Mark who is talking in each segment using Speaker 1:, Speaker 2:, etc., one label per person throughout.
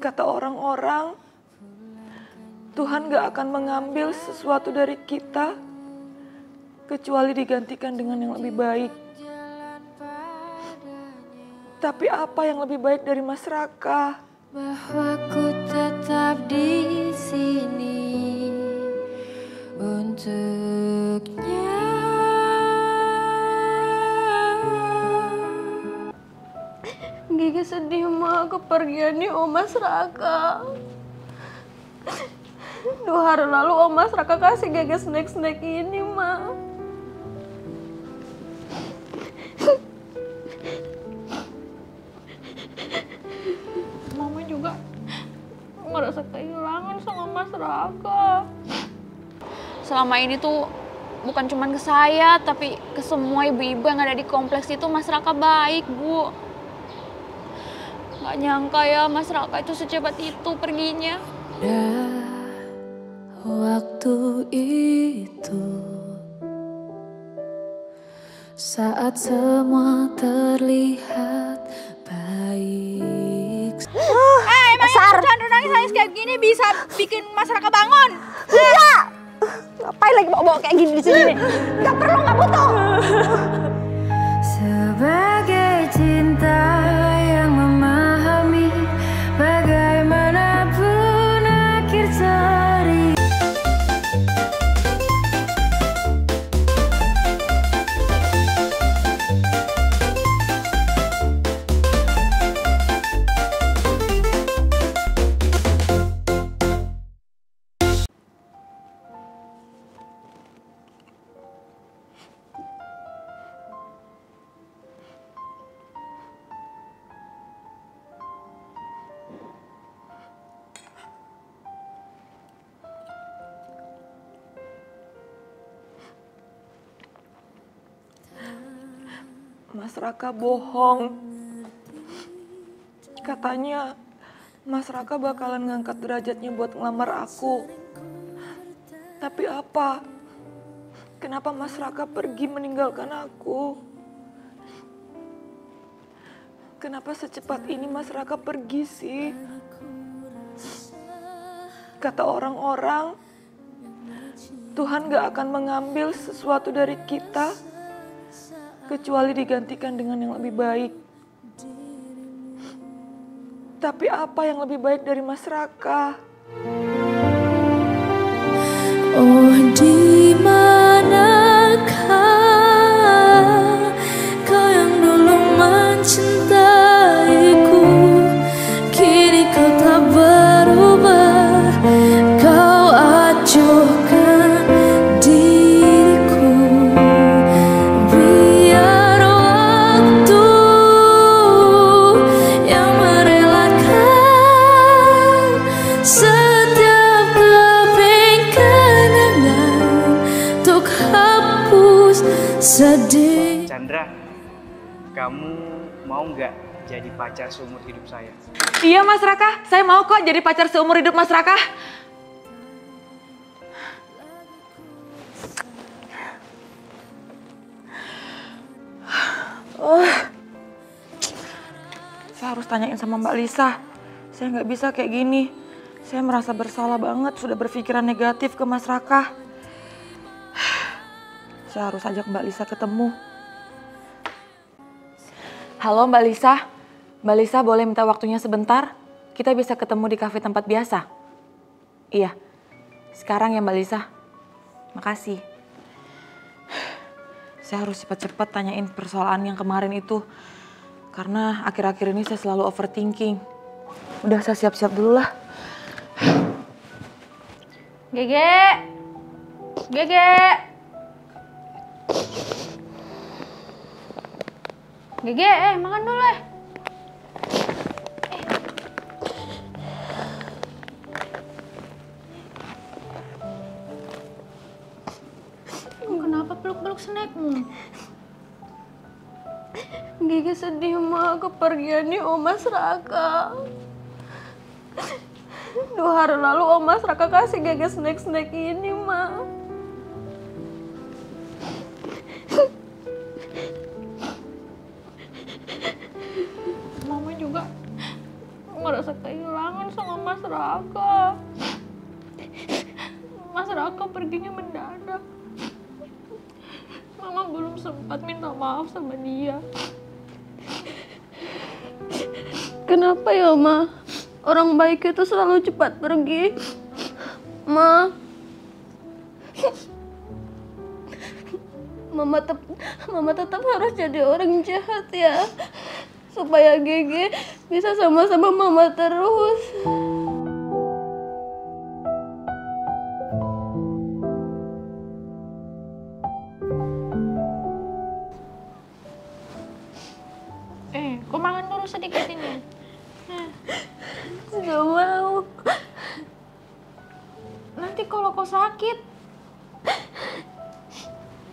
Speaker 1: Kata orang-orang, Tuhan gak akan mengambil sesuatu dari kita kecuali digantikan dengan yang lebih baik. Tapi apa yang lebih baik dari Mas Raka?
Speaker 2: Bahwa ku tetap di sini untuknya. Gigi sedih mah kepergiannya Om Mas Raka. 2 hari lalu Om Mas Raka kasih Gigi snack-snack ini mah. Mama juga ngerasa kehilangan sama Mas Raka. Selama ini tuh bukan cuma ke saya, tapi ke semua ibu-ibu yang ada di kompleks itu Mas Raka baik, Bu. Gak nyangka ya Mas Raka itu secepat itu perginya. Waktu itu saat semua terlihat baik. Emang jangan nangis kayak gini bisa bikin Mas Raka bangun? Enggak! Ngapain lagi bawa-bawa kayak gini di sini nih? Gak perlu, gak butuh. Sebagai cinta yang memahami bagaimanapun akhir cerita.
Speaker 1: Mas Raka bohong. Katanya Mas Raka bakalan ngangkat derajatnya buat ngelamar aku. Tapi apa? Kenapa Mas Raka pergi meninggalkan aku? Kenapa secepat ini Mas Raka pergi sih? Kata orang-orang, Tuhan gak akan mengambil sesuatu dari kita kecuali digantikan dengan yang lebih baik. Tapi apa yang lebih baik dari Mas Raka?
Speaker 2: Oh, di manakah kau yang dulu mencintaiku? Kini kau tak berubah, kau acuhkan diriku. Biar waktu yang merelakan setiap keping kenangan untuk hapus sedih.
Speaker 3: Chandra, kamu mau nggak jadi pacar seumur hidup saya?
Speaker 1: Iya Mas Raka, saya mau kok jadi pacar seumur hidup Mas Raka. Saya harus tanyain sama Mbak Lisa. Saya nggak bisa kayak gini. Saya merasa bersalah banget sudah berpikiran negatif ke Mas Raka. Saya harus ajak Mbak Lisa ketemu. Halo Mbak Lisa. Mbak Lisa boleh minta waktunya sebentar? Kita bisa ketemu di kafe tempat biasa. Iya, sekarang ya Mbak Lisa. Makasih. Saya harus cepat-cepat tanyain persoalan yang kemarin itu. Karena akhir-akhir ini saya selalu overthinking. Udah, saya siap-siap dulu lah.
Speaker 2: Gege, Gege, Gege, makan dulu . Kenapa peluk-peluk snackmu? Gigi sedih mah kepergiannya Om Mas Raka. 2 hari lalu Om Mas Raka kasih Gigi snack-snack ini mah. Mama juga ngerasa kehilangan sama Mas Raka. Mas Raka perginya mendadak. Mama belum sempat minta maaf sama dia.
Speaker 4: Kenapa ya, Ma? Orang baik itu selalu cepat pergi. Ma. Mama tetap harus jadi orang jahat ya. Supaya Gege bisa sama-sama Mama terus.
Speaker 2: Kau makan dulu sedikit ini.
Speaker 4: Gak mau.
Speaker 2: Nanti kalau kau sakit,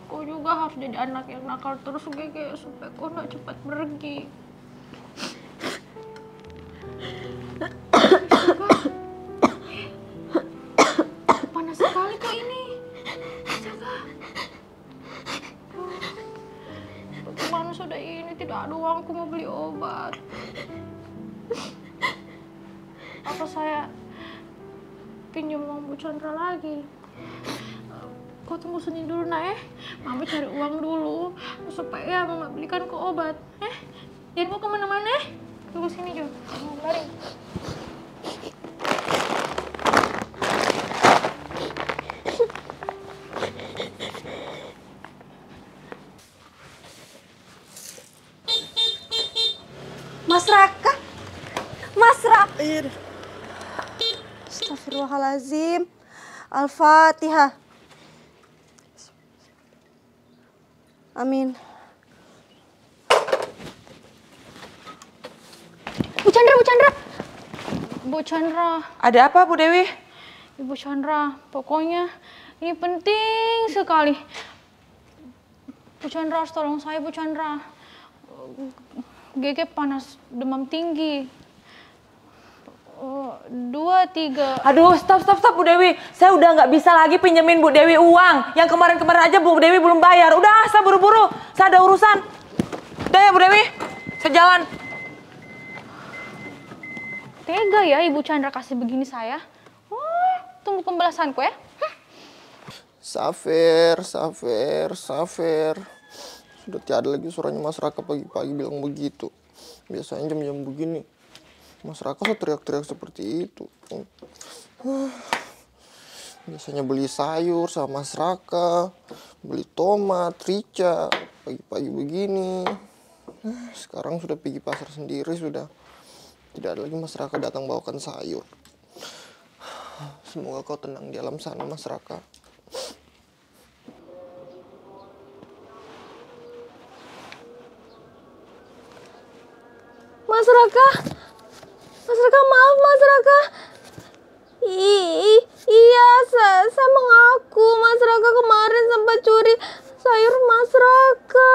Speaker 2: kau juga harus jadi anak yang nakal terus Gege supaya kau gak cepat pergi. Panas sekali kok ini. Jaga. Kemana sudah ini tidak ada uangku mau beli obat. Apa saya pinjam uang Bu Chandra lagi? Kau tunggu sini dulu nak Mama cari uang dulu supaya Mama belikan kau obat. Jangan kau kemana-mana tunggu sini Jo. Mari.
Speaker 4: Mas Raka. Mas Raka. Astagfirullahaladzim. Al-Fatihah. Amin.
Speaker 2: Bu Chandra, Bu Chandra. Bu Chandra.
Speaker 1: Ada apa Bu Dewi?
Speaker 2: Ibu Chandra, pokoknya ini penting sekali. Bu Chandra harus tolong saya, Bu Chandra. Gege panas, demam tinggi. 2, 3.
Speaker 1: Aduh, stop Bu Dewi. Saya udah nggak bisa lagi pinjemin Bu Dewi uang. Yang kemarin-kemarin aja Bu Dewi belum bayar. Udah, saya buru-buru. Saya ada urusan. Udah ya Bu Dewi, saya jalan.
Speaker 2: Tega ya Ibu Chandra kasih begini saya. Tunggu pembalasanku ya.
Speaker 5: Safer. Sudah tiada lagi suaranya Mas Raka pagi-pagi bilang begitu. Biasanya jam-jam begini Mas Raka so teriak-teriak seperti itu. Biasanya beli sayur sama Mas Raka, beli tomat, rica, pagi-pagi begini. Sekarang sudah pergi pasar sendiri sudah. Tidak ada lagi Mas Raka datang bawakan sayur. Semoga kau tenang di alam sana Mas Raka.
Speaker 4: Mas Raka. Mas Raka, maaf Mas Raka. Iya, saya mengaku Mas Raka kemarin sempat curi sayur Mas Raka.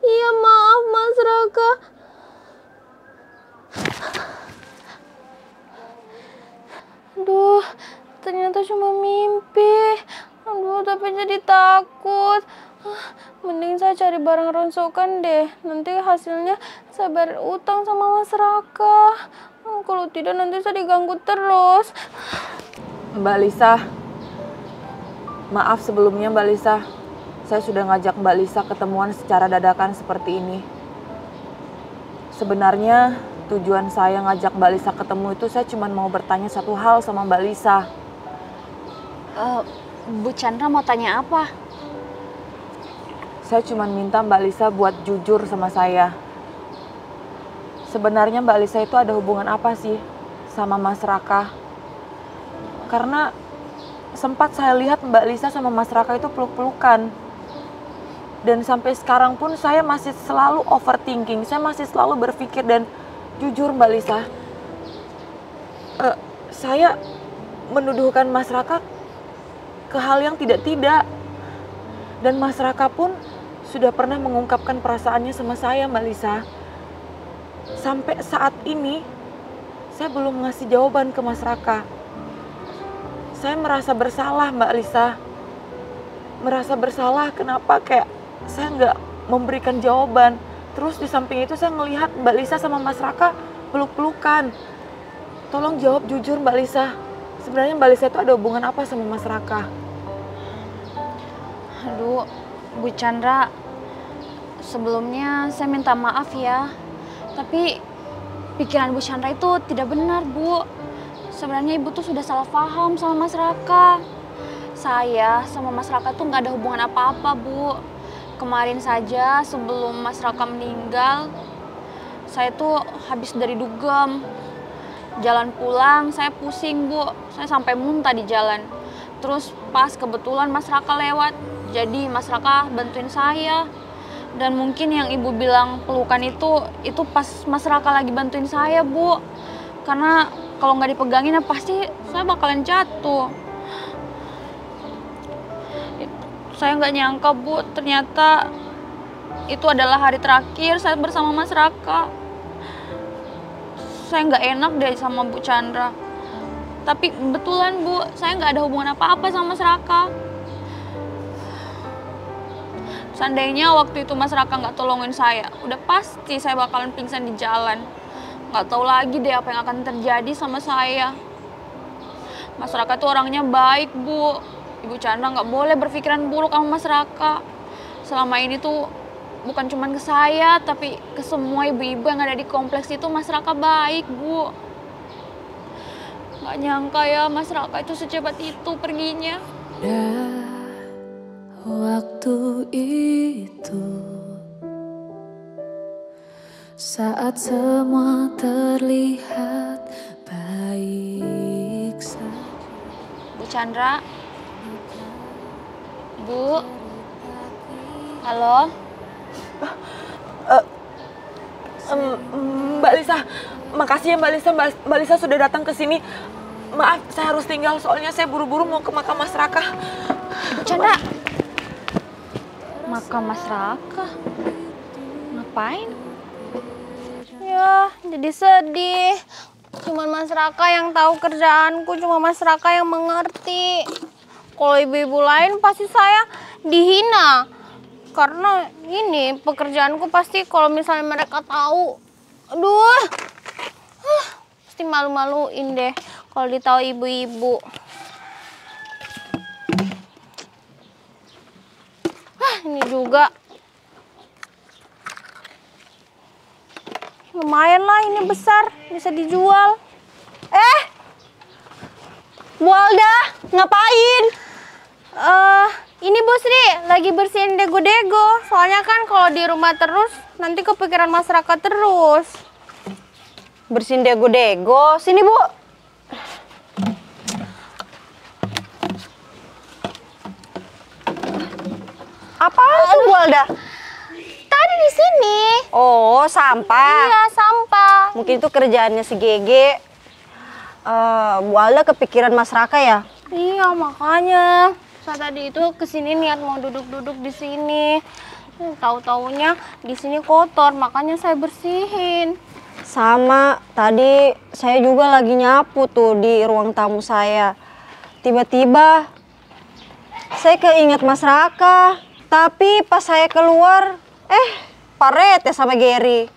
Speaker 4: Iya, maaf Mas Raka. Aduh, ternyata cuma mimpi. Aduh, tapi jadi takut. Mending saya cari barang rongsokan deh. Nanti hasilnya saya bayar utang sama Mas Raka. Kalau tidak nanti saya diganggu terus.
Speaker 1: Mbak Lisa, maaf sebelumnya Mbak Lisa. Saya sudah ngajak Mbak Lisa ketemuan secara dadakan seperti ini. Sebenarnya tujuan saya ngajak Mbak Lisa ketemu itu saya cuma mau bertanya satu hal sama Mbak Lisa.
Speaker 2: Bu Chandra mau tanya apa?
Speaker 1: Saya cuma minta Mbak Lisa buat jujur sama saya. Sebenarnya Mbak Lisa itu ada hubungan apa sih sama Mas Raka? Karena sempat saya lihat Mbak Lisa sama Mas Raka itu peluk-pelukan. Dan sampai sekarang pun saya masih selalu overthinking. Saya masih selalu berpikir dan jujur Mbak Lisa. Saya menuduhkan Mas Raka ke hal yang tidak-tidak. Dan Mas Raka pun sudah pernah mengungkapkan perasaannya sama saya Mbak Lisa. Sampai saat ini saya belum ngasih jawaban ke Mas Raka. Saya merasa bersalah Mbak Lisa. Merasa bersalah kenapa kayak saya nggak memberikan jawaban. Terus di samping itu saya ngelihat Mbak Lisa sama Mas Raka peluk-pelukan. Tolong jawab jujur Mbak Lisa. Sebenarnya Mbak Lisa itu ada hubungan apa sama Mas Raka?
Speaker 2: Aduh, Bu Chandra, sebelumnya saya minta maaf ya. Tapi pikiran Bu Chandra itu tidak benar, Bu. Sebenarnya Ibu tuh sudah salah paham sama Mas Raka. Saya sama Mas Raka tuh nggak ada hubungan apa-apa, Bu. Kemarin saja sebelum Mas Raka meninggal, saya tuh habis dari dugem. Jalan pulang saya pusing, Bu. Saya sampai muntah di jalan. Terus pas kebetulan Mas Raka lewat. Jadi Mas Raka bantuin saya. Dan mungkin yang Ibu bilang pelukan itu pas Mas Raka lagi bantuin saya, Bu. Karena kalau nggak dipegangin ya pasti saya bakalan jatuh. Saya nggak nyangka, Bu, ternyata itu adalah hari terakhir saya bersama Mas Raka. Saya nggak enak deh sama Bu Chandra. Tapi betulan, Bu, saya nggak ada hubungan apa-apa sama Mas Raka. Seandainya waktu itu Mas Raka nggak tolongin saya, udah pasti saya bakalan pingsan di jalan. Nggak tahu lagi deh apa yang akan terjadi sama saya. Mas Raka tuh orangnya baik, Bu. Ibu Chandra nggak boleh berpikiran buruk sama Mas Raka. Selama ini tuh bukan cuma ke saya, tapi ke semua ibu-ibu yang ada di kompleks itu Mas Raka baik, Bu. Nggak nyangka ya Mas Raka itu secepat itu perginya.
Speaker 6: Waktu itu saat semua terlihat baik saja.
Speaker 2: Bu Chandra, Bu, halo.
Speaker 1: Mbak Lisa, makasih ya Mbak Lisa. Mbak Lisa sudah datang ke sini. Maaf, saya harus tinggal soalnya saya buru-buru mau ke makam Mas Raka.
Speaker 2: Bu Chandra, makam Mas Raka? Ngapain?
Speaker 4: Ya, jadi sedih. Cuman Mas Raka yang tahu kerjaanku, cuma Mas Raka yang mengerti. Kalau ibu-ibu lain pasti saya dihina. Karena ini pekerjaanku pasti kalau misalnya mereka tahu, aduh, pasti malu-maluin deh kalau ditahu ibu-ibu. Ini juga. Lumayan lah, ini besar, bisa dijual.
Speaker 7: Bu Alda, ngapain?
Speaker 4: Ini Bu Sri, lagi bersihin dego-dego. Soalnya kan kalau di rumah terus, nanti kepikiran masyarakat terus.
Speaker 7: Bersihin dego-dego. Sini, Bu. Apaan tuh, Bu Alda?
Speaker 4: Tadi di sini.
Speaker 7: Oh, sampah.
Speaker 4: Iya, sampah.
Speaker 7: Mungkin itu kerjaannya si Gege. Bu Alda kepikiran Mas Raka ya?
Speaker 4: Iya, makanya. Saya tadi itu kesini niat mau duduk-duduk di sini. Tahu-taunya di sini kotor, makanya saya bersihin.
Speaker 7: Sama, tadi saya juga lagi nyapu tuh di ruang tamu saya. Tiba-tiba saya keinget Mas Raka. Tapi pas saya keluar, Pak Rete sama Gary.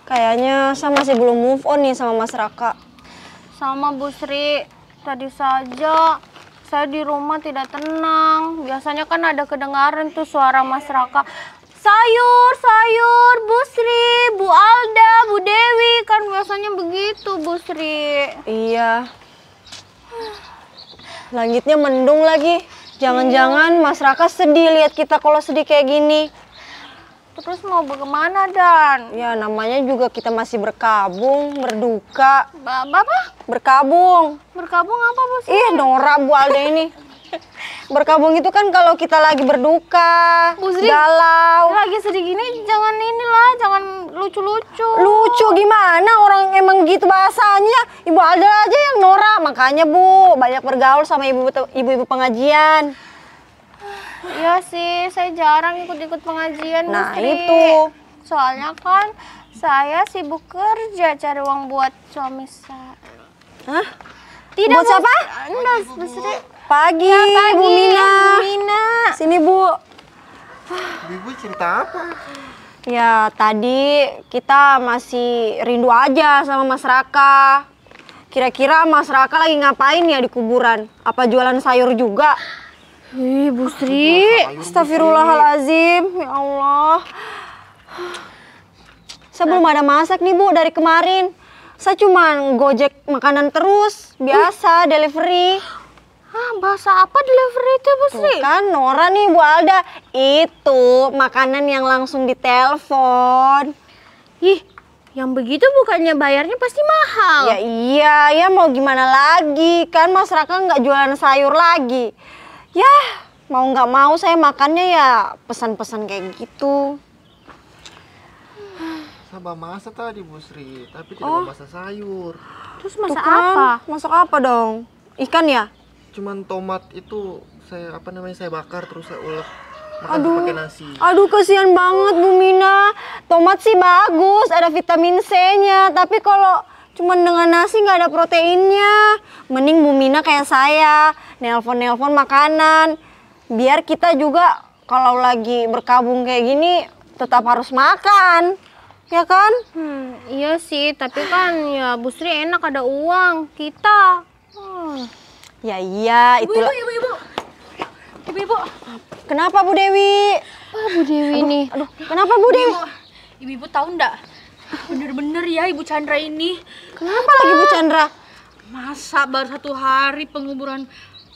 Speaker 7: Kayaknya saya masih belum move on nih sama Mas Raka.
Speaker 4: Sama Bu Sri, tadi saja saya di rumah tidak tenang. Biasanya kan ada kedengaran tuh suara Mas Raka. Sayur, sayur, Bu Sri, Bu Alda, Bu Dewi. Kan biasanya begitu, Bu Sri.
Speaker 7: Iya. Langitnya mendung lagi. Jangan-jangan Mas Raka sedih lihat kita kalau sedih kayak gini.
Speaker 4: Terus mau bagaimana, Dan?
Speaker 7: Ya namanya juga kita masih berkabung, berduka.
Speaker 4: Bapak?
Speaker 7: Berkabung.
Speaker 4: Berkabung apa, Bu Sri?
Speaker 7: Ih, norak Bu Alda ini. Berkabung itu kan kalau kita lagi berduka,
Speaker 4: Bu Sri,
Speaker 7: galau.
Speaker 4: lagi sedih gini jangan inilah, jangan lucu-lucu.
Speaker 7: Lucu gimana? Orang emang gitu bahasanya. Ibu Alda aja yang norak. Makanya Bu, banyak bergaul sama ibu-ibu pengajian.
Speaker 4: Iya sih, saya jarang ikut-ikut pengajian, Bu
Speaker 7: Nah,
Speaker 4: Sri.
Speaker 7: itu.
Speaker 4: Soalnya kan saya sibuk kerja cari uang buat suami saya.
Speaker 7: Hah?
Speaker 4: Tidak,
Speaker 7: Buat siapa?
Speaker 4: Enggak, Bu Sri.
Speaker 7: Pagi,
Speaker 4: Pagi,
Speaker 7: Bu Mina.
Speaker 4: Bu Mina.
Speaker 7: Sini Bu.
Speaker 5: Ibu cerita apa?
Speaker 7: Ya tadi kita masih rindu aja sama Mas Raka. Kira-kira Mas Raka lagi ngapain ya di kuburan? Apa jualan sayur juga?
Speaker 4: Ih, Bu Sri.
Speaker 7: Astagfirullahalazim, ya Allah. Saya belum ada masak nih Bu dari kemarin. Saya cuma gojek makanan terus, biasa delivery.
Speaker 4: Bahasa apa delivery itu, Bu
Speaker 7: Tuh
Speaker 4: Sri?
Speaker 7: kan Nora nih Bu Alda. Itu makanan yang langsung ditelepon.
Speaker 4: Ih, yang begitu bukannya bayarnya pasti mahal.
Speaker 7: Ya iya, ya mau gimana lagi. Kan Mas Raka nggak jualan sayur lagi. Ya, mau nggak mau saya makannya ya pesan-pesan kayak gitu.
Speaker 5: Sabah masak tadi Bu Sri, tapi tidak masak sayur.
Speaker 4: Terus
Speaker 7: Tuh
Speaker 4: masak
Speaker 7: kan,
Speaker 4: apa?
Speaker 7: masak apa dong? Ikan ya?
Speaker 5: Cuman tomat itu saya saya bakar terus saya ulek makan pakai nasi.
Speaker 7: Aduh kasihan banget Bu Mina. Tomat sih bagus, ada vitamin C-nya. Tapi kalau cuma dengan nasi nggak ada proteinnya. Mending Bu Mina kayak saya, nelpon-nelpon makanan. Biar kita juga kalau lagi berkabung kayak gini tetap harus makan. Ya kan?
Speaker 4: Iya sih, tapi kan ya Bu Sri enak ada uang. Kita.
Speaker 7: Ya iya, itulah.
Speaker 2: Ibu-ibu.
Speaker 7: Kenapa Bu Dewi?
Speaker 4: Bu Dewi nih.
Speaker 7: Aduh, kenapa Bu Dewi?
Speaker 2: Ibu-ibu tahu ndak? Bener-bener ya Ibu Chandra ini.
Speaker 7: Kenapa lagi Bu Chandra?
Speaker 2: Masa baru 1 hari penguburan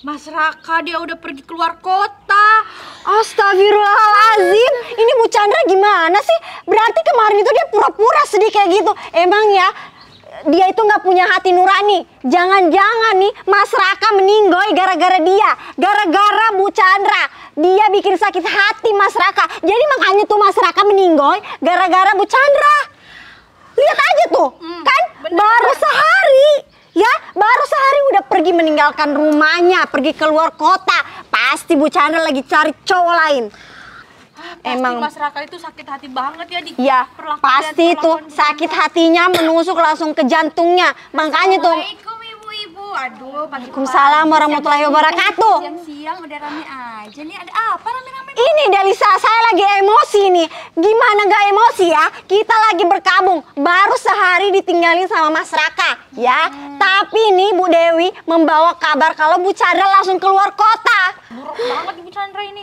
Speaker 2: Mas Raka dia udah pergi keluar kota.
Speaker 7: Astagfirullahaladzim, ini Bu Chandra gimana sih? Berarti kemarin itu dia pura-pura sedih kayak gitu. Emang ya, dia itu nggak punya hati nurani. Jangan-jangan nih Mas Raka meninggoy gara-gara dia. Gara-gara Bu Chandra. Dia bikin sakit hati Mas Raka. Jadi makanya tuh Mas Raka meninggoy gara-gara Bu Chandra. Lihat aja tuh, kan baru sehari. Ya, baru sehari udah pergi meninggalkan rumahnya, pergi keluar kota. Pasti Bu Chandra lagi cari cowok lain.
Speaker 2: Emang Mas Raka itu sakit hati banget ya di
Speaker 7: Ya, pasti tuh sakit hatinya menusuk langsung ke jantungnya. Makanya tuh.
Speaker 2: Assalamualaikum ibu-ibu. Aduh,
Speaker 7: Waalaikumsalam warahmatullahi wabarakatuh.
Speaker 2: Siang-siang udah rame aja nih. Ada apa rame-rame?
Speaker 7: Ini Delisa, saya lagi emosi nih. Gimana gak emosi ya? Kita lagi berkabung. Baru sehari ditinggalin sama Mas Raka, ya. Tapi nih Bu Dewi membawa kabar kalau Bu Chandra langsung keluar kota.
Speaker 2: Buruk banget Ibu Chandra ini.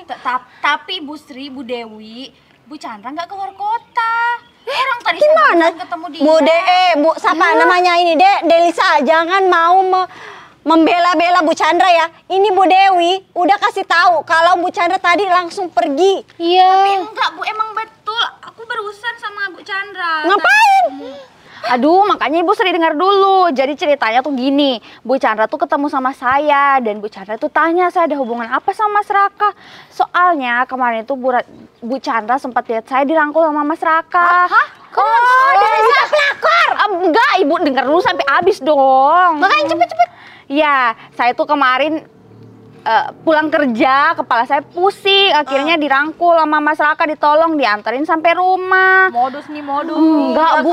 Speaker 2: Tapi Bu Sri, Bu Dewi, Bu Chandra nggak keluar kota. Orang tadi
Speaker 7: Gimana?
Speaker 2: saya ketemu dia.
Speaker 7: Bu, siapa namanya ini? Delisa, jangan mau membela-bela Bu Chandra ya. Ini Bu Dewi udah kasih tahu kalau Bu Chandra tadi langsung pergi.
Speaker 2: Tapi enggak Bu, emang betul. Aku berurusan sama Bu Chandra.
Speaker 7: Ngapain?
Speaker 2: Aduh, makanya Ibu Sri dengar dulu. Jadi ceritanya tuh gini, Bu Chandra tuh ketemu sama saya dan Bu Chandra tuh tanya saya ada hubungan apa sama Mas Raka. Soalnya kemarin itu Bu Chandra sempat lihat saya dirangkul sama Mas Raka.
Speaker 7: Hah? Oh, dari pelakor.
Speaker 2: Enggak, Ibu dengar dulu sampai habis dong.
Speaker 7: Makanya cepet-cepet.
Speaker 2: Ya, saya tuh kemarin pulang kerja, kepala saya pusing, akhirnya dirangkul sama Mas Raka, ditolong, dianterin sampai rumah.
Speaker 1: Modus nih, modus.
Speaker 2: Enggak, Bu,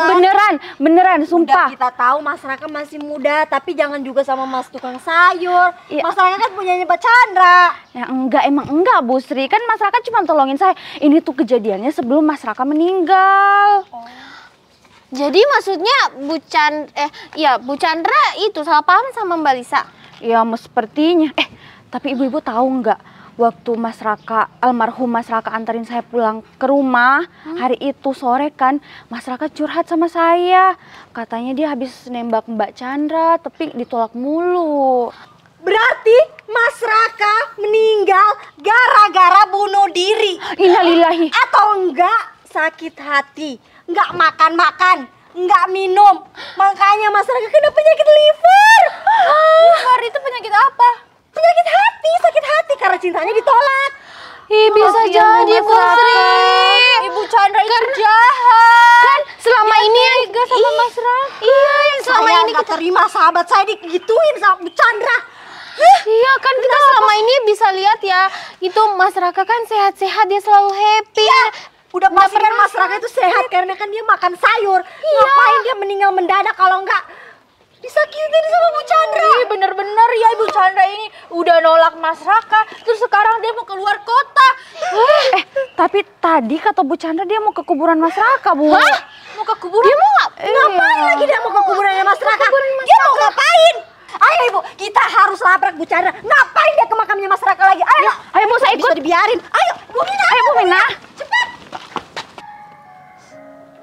Speaker 2: beneran, sumpah.
Speaker 7: Kita tahu Mas Raka masih muda, tapi jangan juga sama Mas tukang sayur.
Speaker 2: Iya.
Speaker 7: Mas Raka kan punyanya Pak Chandra.
Speaker 2: Ya emang enggak Bu Sri, kan Mas Raka cuma tolongin saya. Ini tuh kejadiannya sebelum Mas Raka meninggal.
Speaker 4: Jadi maksudnya Bu Chandra itu salah paham sama Mbak Lisa.
Speaker 2: Ya sepertinya. Tapi ibu-ibu tahu nggak? Waktu almarhum Mas Raka anterin saya pulang ke rumah, hari itu sore kan, Mas Raka curhat sama saya. Katanya dia habis nembak Mbak Chandra, tapi ditolak mulu.
Speaker 7: Berarti Mas Raka meninggal gara-gara bunuh diri.
Speaker 2: Innalillahi.
Speaker 7: Atau enggak sakit hati, enggak makan-makan, enggak minum. Makanya Mas Raka kena penyakit liver.
Speaker 2: Liver itu penyakit apa?
Speaker 7: Penyakit hati, sakit hati karena cintanya ditolak.
Speaker 4: Bisa jadi Bu Sri.
Speaker 2: Ibu Chandra itu jahat.
Speaker 4: Kan selama ini
Speaker 2: Gak sama Mas Raka.
Speaker 4: Iya, yang selama
Speaker 7: Saya
Speaker 4: ini
Speaker 7: nggak terima sahabat saya digituin sama Bu Chandra.
Speaker 4: Iya kan kita selama ini bisa lihat ya, itu Mas Raka kan sehat-sehat, dia selalu happy.
Speaker 7: Udah pasti kan Mas Raka itu sehat karena kan dia makan sayur. Ngapain dia meninggal mendadak kalau enggak disakiti
Speaker 4: Kyutin sama Bu Chandra.
Speaker 2: Ih, bener-bener ya Ibu Chandra ini udah nolak Mas Raka, terus sekarang dia mau keluar kota.
Speaker 8: Tapi tadi kata Bu Chandra dia mau ke kuburan Mas Raka, Bu.
Speaker 2: Hah? Mau ke kuburan?
Speaker 4: Dia mau ngapain lagi dia mau ke kuburannya Mas Raka? Dia mau ngapain? Ayo Ibu, kita harus labrak Bu Chandra. Ngapain dia ke makamnya Mas Raka lagi? Ayo,
Speaker 8: Ayo Bu, saya ikut.
Speaker 4: bisa dibiarin. Ayo, Bu Mina.
Speaker 8: Ayo Bu Mina.
Speaker 4: Cepat.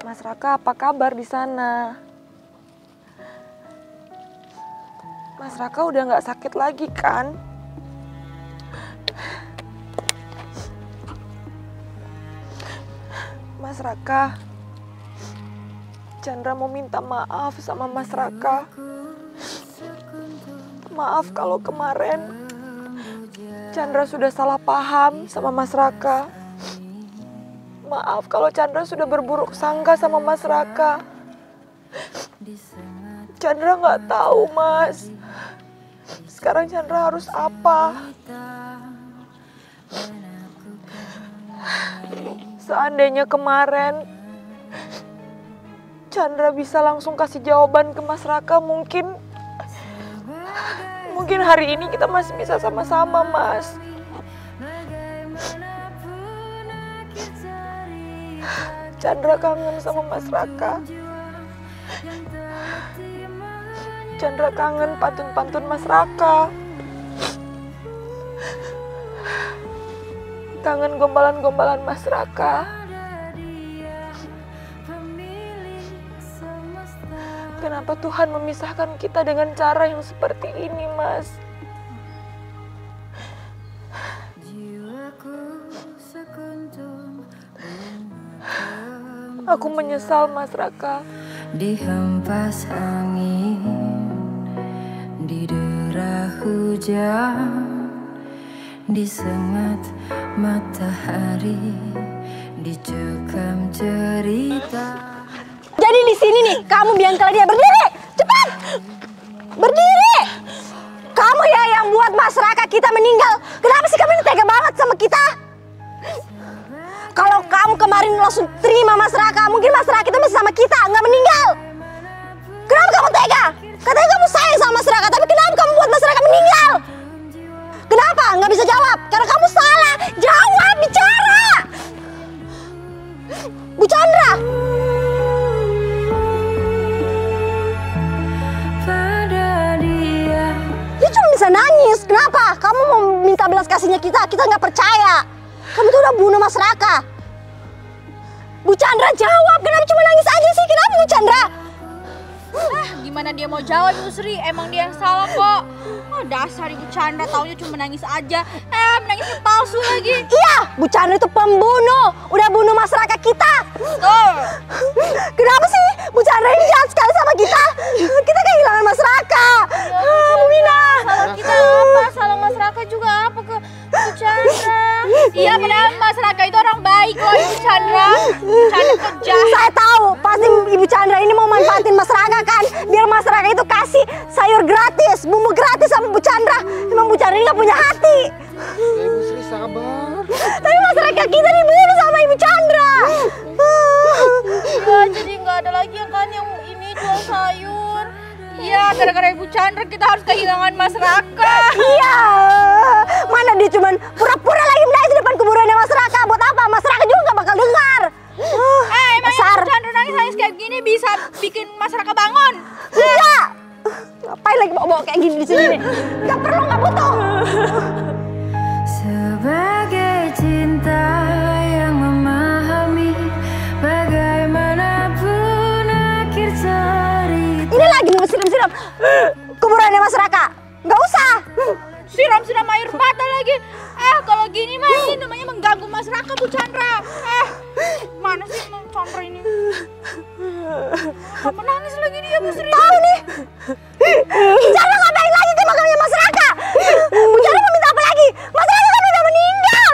Speaker 1: Mas Raka, apa kabar di sana? Mas Raka udah nggak sakit lagi kan? Mas Raka, Chandra mau minta maaf sama Mas Raka. Maaf kalau kemarin Chandra sudah salah paham sama Mas Raka. Maaf kalau Chandra sudah berburuk sangka sama Mas Raka. Chandra nggak tahu, Mas. Sekarang Chandra harus apa? Seandainya kemarin Chandra bisa langsung kasih jawaban ke Mas Raka, mungkin hari ini kita masih bisa sama-sama, Mas. Chandra kangen sama Mas Raka. Chandra kangen pantun-pantun Mas Raka. Kangen gombalan-gombalan Mas Raka. Kenapa Tuhan memisahkan kita dengan cara yang seperti ini, Mas? Aku menyesal, Mas Raka.
Speaker 6: Dihempas angin, didera hujan, disengat matahari, dicekam cerita.
Speaker 4: Jadi di sini nih, kamu bilang kalau dia berdiri, cepat, berdiri. Kamu ya yang buat Mas Raka kita meninggal. Kenapa sih kamu ini tega banget sama kita? Kalau kamu kemarin langsung terima Mas Raka, mungkin Mas Raka itu masih sama kita, nggak meninggal. Kenapa kamu tega? Katanya kamu sayang sama Mas Raka, tapi kenapa kamu buat Mas Raka meninggal? Kenapa? Nggak bisa jawab, karena kamu salah. Jawab, bicara. Bu Chandra. Dia cuma bisa nangis. Kenapa? Kamu mau minta belas kasihnya kita nggak percaya. Kamu tuh udah bunuh Mas Raka. Bu Chandra jawab, kenapa cuma nangis aja sih? Kenapa Bu Chandra?
Speaker 2: Gimana dia mau jawab Ibu Sri? Emang dia yang salah kok. Oh, dasar Ibu Chandra taunya cuma nangis aja. Menangisnya palsu lagi.
Speaker 4: Iya, Bu Chandra itu pembunuh. Udah bunuh Mas Raka kita. Kenapa sih Bu Chandra ini jahat sekali sama kita? Kita kehilangan Mas Raka. Bu Mina.
Speaker 2: Salah kita apa? Salah Mas Raka juga apa ke Bu Chandra? Iya, padahal Mas Raka itu orang baik loh Ibu Chandra. Chandra kerja.
Speaker 4: Saya tahu, pasti Ibu Chandra ini mau manfaatin Mas Raka kan, biar Mas Raka itu kasih sayur gratis, bumbu gratis sama Bu Chandra. Emang Bu Chandra ini nggak punya hati.
Speaker 5: Ya, Ibu Sri sabar.
Speaker 4: Tapi Mas Raka kita dibunuh sama Ibu Chandra.
Speaker 2: Ya, jadi nggak ada lagi yang ini jual sayur. Iya, gara-gara Ibu Chandra kita harus kehilangan Mas Raka.
Speaker 4: Iya, mana dia cuman pura-pura lagi menangis di depan kuburannya Mas Raka. Buat apa? Mas Raka juga nggak bakal dengar.
Speaker 2: Emang Ibu Chandra nangis kayak gini bisa bikin Mas Raka bangun?
Speaker 4: Enggak. Ngapain lagi bawa kayak gini di sini nih? Nggak perlu, nggak butuh.
Speaker 6: Sebagai cinta yang memahami bagaimanapun akhir cerita.
Speaker 4: Ini lagi mau siram-siram kuburannya Mas Raka. Nggak usah.
Speaker 2: Siram-siram air mata lagi. Kalau gini mah ini namanya mengganggu Mas Raka, Bu Chandra. Mana sih Mas Chandra ini? Apa nangis lagi dia, Bu Sri?
Speaker 4: Tahu nih. Bu Chandra ngapain lagi ke makamnya Mas Raka? Bu Chandra mau minta apa lagi? Mas Raka kan udah meninggal.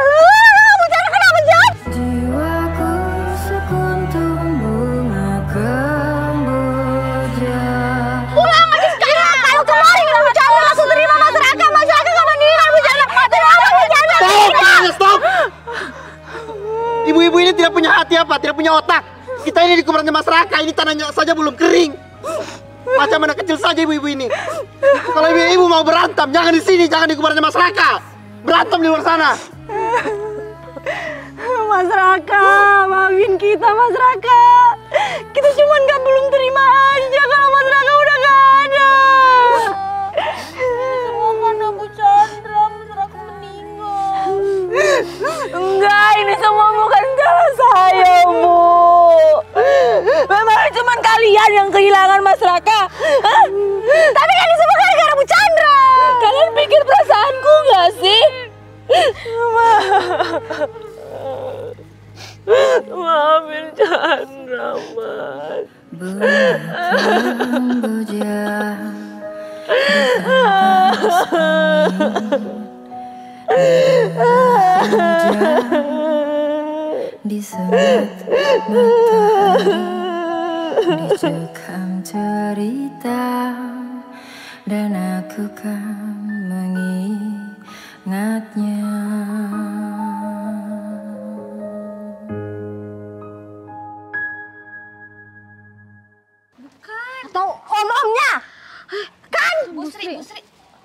Speaker 4: Bu Chandra kenapa jahat?
Speaker 6: Jiwaku sekuntum bunga kemboja.
Speaker 4: Pulang aja sekarang. Kalau kemarin Bu Chandra langsung terima Mas Raka nggak meninggal. Bu Chandra, kenapa Bu Chandra?
Speaker 9: Stop! Ibu-ibu ini tidak punya hati apa? Tidak punya otak. Kita ini di kuburannya Mas Raka, ini tanahnya saja belum kering.
Speaker 5: Macam anak kecil saja ibu-ibu ini. Kalau ibu mau berantem, jangan di sini, jangan di kuburannya Mas Raka. Berantem di luar sana.
Speaker 7: Mas Raka, maafin kita Mas Raka. Kita cuman belum terima aja kalau Mas Raka udah gak ada.
Speaker 4: Semua karena Bu Chandra, Mas Raka meninggal.
Speaker 7: Enggak, ini semua bukan salah saya, Bu. Memang cuma kalian yang kehilangan Mas Raka. Hah? Tapi kan ini semua gara-gara Bu Chandra. Kalian pikir perasaanku gak sih? Maafin Chandra, Mas.
Speaker 6: Di semat matahari, dicekam cerita, dan aku kan mengingatnya.
Speaker 7: Atau omongnya? Kan?
Speaker 2: Bu Sri,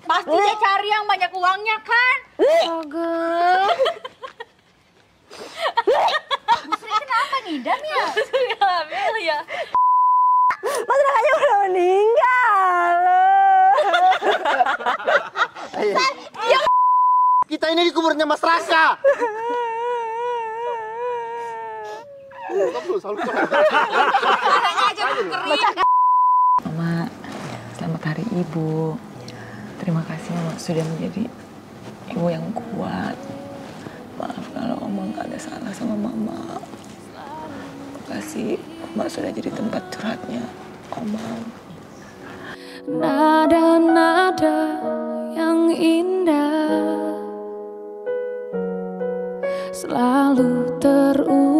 Speaker 2: pasti dia cari yang banyak uangnya kan? Bu Sri kenapa ngidam ya? Bu Sri hamil ya?
Speaker 7: Mas Rakanya udah meninggal.
Speaker 5: Kita ini di kuburannya Mas Raka.
Speaker 1: Mama, selamat hari Ibu. Terima kasih Mama sudah menjadi ibu yang kuat. Maaf kalau Oma nggak ada salah sama Mama. Makasih Oma sudah jadi tempat curhatnya Oma.
Speaker 6: Nada-nada yang indah selalu terulang